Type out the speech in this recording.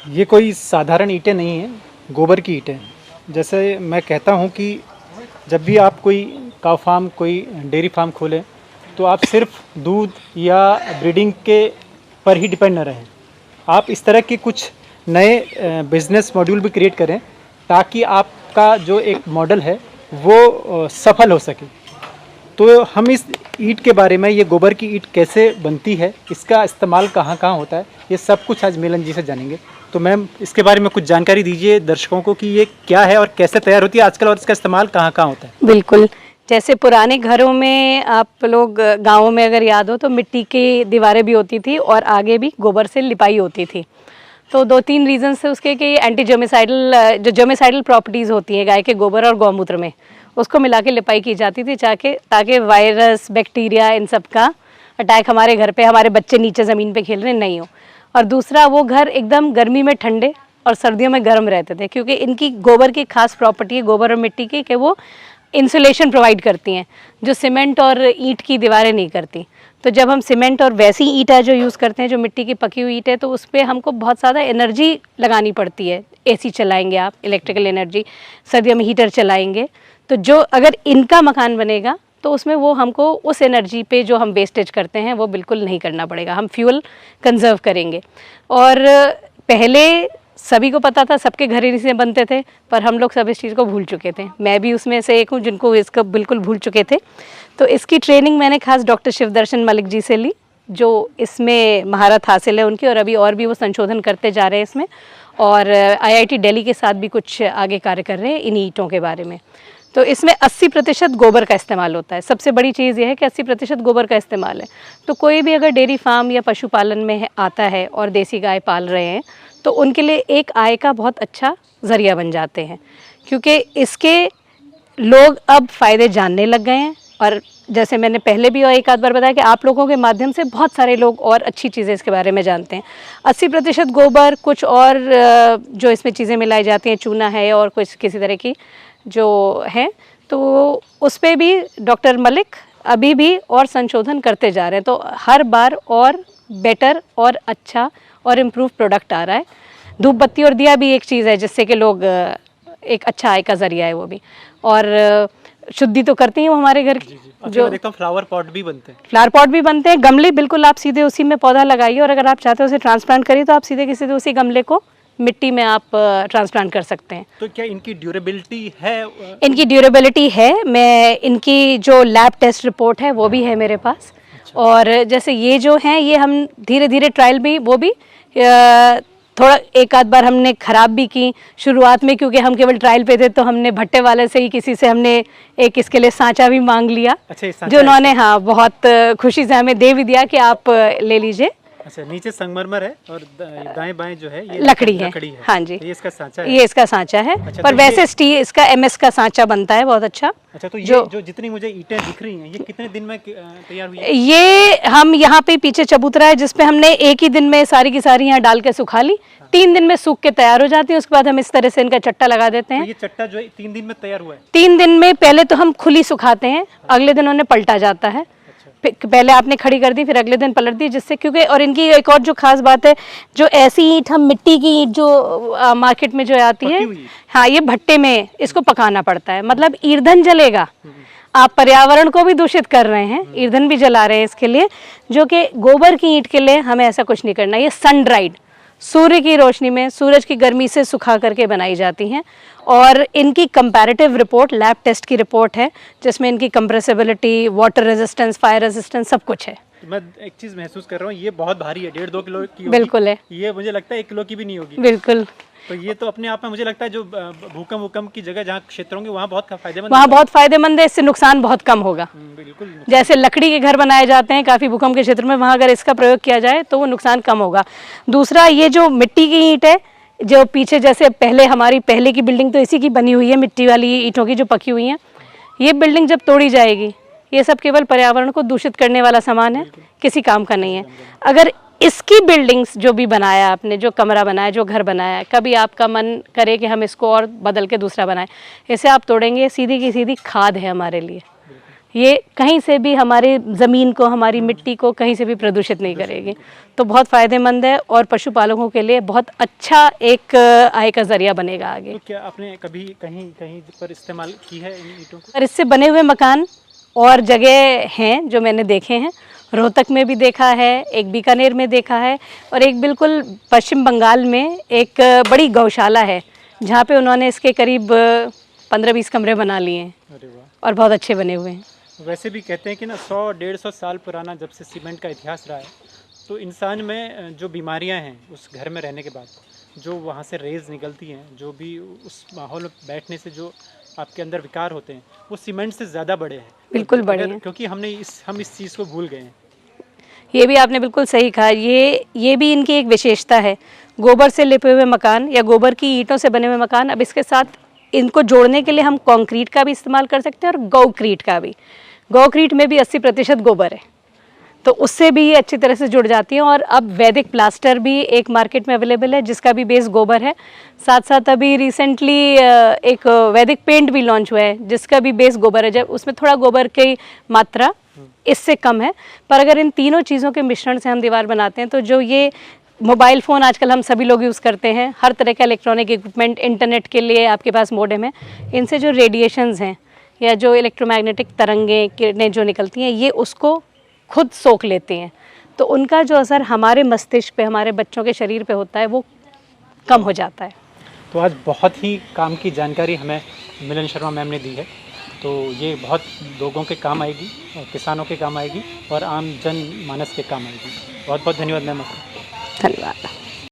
ये कोई साधारण ईंटें नहीं हैं, गोबर की ईंटें हैं। जैसे मैं कहता हूँ कि जब भी आप कोई काऊ फार्म, कोई डेयरी फार्म खोलें, तो आप सिर्फ दूध या ब्रीडिंग के पर ही डिपेंड न रहें। आप इस तरह के कुछ नए बिजनेस मॉड्यूल भी क्रिएट करें ताकि आपका जो एक मॉडल है वो सफल हो सके। तो हम इस ईंट के बारे में, ये गोबर की ईंट कैसे बनती है, इसका इस्तेमाल कहाँ कहाँ होता है, ये सब कुछ आज मिलन जी से जानेंगे। तो मैम, इसके बारे में कुछ जानकारी दीजिए दर्शकों को कि ये क्या है और कैसे तैयार होती है आजकल, और इसका इस्तेमाल कहाँ कहाँ होता है। बिल्कुल, जैसे पुराने घरों में आप लोग गाँवों में अगर याद हो तो मिट्टी की दीवारें भी होती थी और आगे भी गोबर से लिपाई होती थी। तो 2-3 रीजन से उसके कि एंटी जर्मिसाइडल, जो जर्मिसाइडल प्रॉपर्टीज़ होती हैं गाय के गोबर और गौमूत्र में, उसको मिला के लिपाई की जाती थी ताकि वायरस, बैक्टीरिया, इन सब का अटैक हमारे घर पे, हमारे बच्चे नीचे ज़मीन पे खेल रहे नहीं हो। और दूसरा, वो घर एकदम गर्मी में ठंडे और सर्दियों में गर्म रहते थे, क्योंकि इनकी गोबर की खास प्रॉपर्टी है, गोबर और मिट्टी की, कि वो इंसुलेशन प्रोवाइड करती हैं, जो सीमेंट और ईंट की दीवारें नहीं करती। तो जब हम सीमेंट और वैसी ईंट है जो यूज़ करते हैं, जो मिट्टी की पकी हुई ईंट है, तो उस पर हमको बहुत ज़्यादा एनर्जी लगानी पड़ती है। एसी चलाएंगे आप, इलेक्ट्रिकल एनर्जी, सर्दियों में हीटर चलाएंगे, तो जो अगर इनका मकान बनेगा तो उसमें वो हमको उस एनर्जी पे जो हम वेस्टेज करते हैं वो बिल्कुल नहीं करना पड़ेगा, हम फ्यूल कंजर्व करेंगे। और पहले सभी को पता था, सबके घर ही से बनते थे, पर हम लोग सब इस चीज़ को भूल चुके थे। मैं भी उसमें से एक हूँ जिनको इसको बिल्कुल भूल चुके थे। तो इसकी ट्रेनिंग मैंने खास डॉक्टर शिवदर्शन मलिक जी से ली, जो इसमें महारत हासिल है उनकी, और अभी और भी वो संशोधन करते जा रहे हैं इसमें, और IIT दिल्ली के साथ भी कुछ आगे कार्य कर रहे हैं इन ईंटों के बारे में। तो इसमें 80% गोबर का इस्तेमाल होता है। सबसे बड़ी चीज़ यह है कि 80% गोबर का इस्तेमाल है। तो कोई भी अगर डेयरी फार्म या पशुपालन में आता है और देसी गाय पाल रहे हैं, तो उनके लिए एक आय का बहुत अच्छा ज़रिया बन जाते हैं, क्योंकि इसके लोग अब फ़ायदे जानने लग गए हैं। और जैसे मैंने पहले भी और एक आध बार बताया कि आप लोगों के माध्यम से बहुत सारे लोग और अच्छी चीज़ें इसके बारे में जानते हैं। 80% गोबर, कुछ और जो इसमें चीज़ें मिलाई जाती हैं, चूना है और कुछ किसी तरह की जो है, तो उस पर भी डॉक्टर मलिक अभी भी और संशोधन करते जा रहे हैं। तो हर बार और बेटर और अच्छा और इम्प्रूव प्रोडक्ट आ रहा है। धूप बत्ती और दिया भी एक चीज़ है जिससे कि लोग, एक अच्छा आय का ज़रिया है वो भी, और शुद्धि तो करते हैं वो हमारे घर की। जो मैं देखता हूँ फ्लावर पॉट भी बनते हैं। फ्लावर पॉट भी बनते हैं, गमले, बिल्कुल आप सीधे उसी में पौधा लगाइए, और अगर आप चाहते हो उसे ट्रांसप्लांट करिए तो आप सीधे किसी उसी गमले को मिट्टी में आप ट्रांसप्लांट कर सकते हैं। तो क्या इनकी ड्यूरेबिलिटी है? इनकी ड्यूरेबिलिटी है, मैं इनकी जो लैब टेस्ट रिपोर्ट है वो भी है मेरे पास। अच्छा। और जैसे ये जो हैं, ये हम धीरे धीरे ट्रायल भी, वो भी थोड़ा एक आध बार हमने ख़राब भी की शुरुआत में, क्योंकि हम केवल ट्रायल पे थे, तो हमने भट्टे वाले से ही किसी से हमने एक इसके लिए सांचा भी मांग लिया। अच्छा, जो उन्होंने हाँ बहुत खुशी से हमें दे भी दिया कि आप ले लीजिए। अच्छा, नीचे संगमरमर है और दाएं बाएं जो है ये लकड़ी है। हाँ जी, तो ये इसका सांचा है। ये इसका सांचा है। अच्छा, पर तो वैसे स्टील, इसका MS का सांचा बनता है बहुत अच्छा। अच्छा, तो ये जो जितनी मुझे ईंटें दिख रही हैं, ये कितने दिन में तैयार हुई है? ये हम यहाँ पे पीछे चबूतरा है जिसपे हमने एक ही दिन में सारी की सारी यहाँ डाल के सुखा ली। 3 दिन में सूख के तैयार हो जाती है। उसके बाद हम इस तरह से इनका चट्टा लगा देते हैं। तो ये चट्टा जो है 3 दिन में तैयार हुआ है? 3 दिन में पहले तो हम खुली सुखाते हैं, अगले दिन उन्हें पलटा जाता है। पहले आपने खड़ी कर दी, फिर अगले दिन पलट दी, जिससे, क्योंकि और इनकी एक और जो खास बात है, जो ऐसी ईंट, हम मिट्टी की ईंट जो मार्केट में जो आती है, हाँ, ये भट्टे में इसको पकाना पड़ता है, मतलब ईंधन जलेगा। आप पर्यावरण को भी दूषित कर रहे हैं, ईंधन भी जला रहे हैं इसके लिए, जो कि गोबर की ईंट के लिए हमें ऐसा कुछ नहीं करना। ये सन ड्राइड, सूर्य की रोशनी में, सूरज की गर्मी से सुखा करके बनाई जाती हैं। और इनकी कंपैरेटिव रिपोर्ट, लैब टेस्ट की रिपोर्ट है, जिसमें इनकी compressibility, water resistance, fire resistance सब कुछ है। मैं एक चीज़ महसूस कर रहा हूँ, ये बहुत भारी है, 1.5-2 किलो की होगी। बिल्कुल है। ये मुझे लगता है 1 किलो की भी नहीं होगी। बिल्कुल। तो ये तो अपने आप में मुझे लगता है जो भूकंप की जगह जहाँ क्षेत्र होंगे वहाँ बहुत फायदेमंद, वहाँ बहुत फायदेमंद है। इससे नुकसान बहुत कम होगा। बिल्कुल। जैसे लकड़ी के घर बनाए जाते हैं काफ़ी भूकंप के क्षेत्र में, वहाँ अगर इसका प्रयोग किया जाए तो वो नुकसान कम होगा। दूसरा, ये जो मिट्टी की ईंट है, जो पीछे जैसे पहले हमारी पहले की बिल्डिंग तो इसी की बनी हुई है, मिट्टी वाली ईंटों की जो पकी हुई हैं, ये बिल्डिंग जब तोड़ी जाएगी, ये सब केवल पर्यावरण को दूषित करने वाला सामान है, किसी काम का नहीं है। अगर इसकी बिल्डिंग्स जो भी बनाया आपने, जो कमरा बनाया, जो घर बनाया, कभी आपका मन करे कि हम इसको और बदल के दूसरा बनाएं, इसे आप तोड़ेंगे, सीधी की सीधी खाद है हमारे लिए। ये कहीं से भी हमारे ज़मीन को, हमारी मिट्टी को कहीं से भी प्रदूषित नहीं करेगी। तो बहुत फ़ायदेमंद है और पशुपालकों के लिए बहुत अच्छा एक आय का ज़रिया बनेगा आगे। तो क्या आपने कभी कहीं कहीं पर इस्तेमाल की है इन ईंटों को? और इससे बने हुए मकान और जगह हैं जो मैंने देखे हैं। रोहतक में भी देखा है, एक बीकानेर में देखा है, और एक बिल्कुल पश्चिम बंगाल में एक बड़ी गौशाला है जहाँ पे उन्होंने इसके करीब 15-20 कमरे बना लिए हैं अरे वाह। और बहुत अच्छे बने हुए हैं। वैसे भी कहते हैं कि ना 100-150 साल पुराना जब से सीमेंट का इतिहास रहा है, तो इंसान में जो बीमारियां हैं उस घर में रहने के बाद, जो वहाँ से रेज निकलती हैं, जो भी उस माहौल में बैठने से जो आपके अंदर विकार होते हैं, वो सीमेंट से ज़्यादा बड़े हैं। बिल्कुल बड़े हैं। क्योंकि हम इस चीज़ को भूल गए हैं। ये भी आपने बिल्कुल सही कहा। ये भी इनकी एक विशेषता है। गोबर से लिपे हुए मकान या गोबर की ईंटों से बने हुए मकान, अब इसके साथ इनको जोड़ने के लिए हम कंक्रीट का भी इस्तेमाल कर सकते हैं और गौक्रीट का भी। गौक्रीट में भी 80% गोबर है, तो उससे भी ये अच्छी तरह से जुड़ जाती हैं। और अब वैदिक प्लास्टर भी एक मार्केट में अवेलेबल है जिसका भी बेस गोबर है। साथ साथ अभी रिसेंटली एक वैदिक पेंट भी लॉन्च हुआ है जिसका भी बेस गोबर है। जब उसमें थोड़ा गोबर की मात्रा इससे कम है, पर अगर इन तीनों चीज़ों के मिश्रण से हम दीवार बनाते हैं तो जो ये मोबाइल फ़ोन आजकल हम सभी लोग यूज़ करते हैं, हर तरह का इलेक्ट्रॉनिक इक्विपमेंट, इंटरनेट के लिए आपके पास मॉडेम है, इनसे जो रेडिएशंस हैं या जो इलेक्ट्रोमैग्नेटिक तरंगें, किरणें जो निकलती हैं, ये उसको खुद सोख लेती हैं। तो उनका जो असर हमारे मस्तिष्क पे, हमारे बच्चों के शरीर पे होता है, वो कम हो जाता है। तो आज बहुत ही काम की जानकारी हमें मिलन शर्मा मैम ने दी है, तो ये बहुत लोगों के काम आएगी, और किसानों के काम आएगी और आम जन मानस के काम आएगी। बहुत बहुत धन्यवाद मैम आपका। धन्यवाद।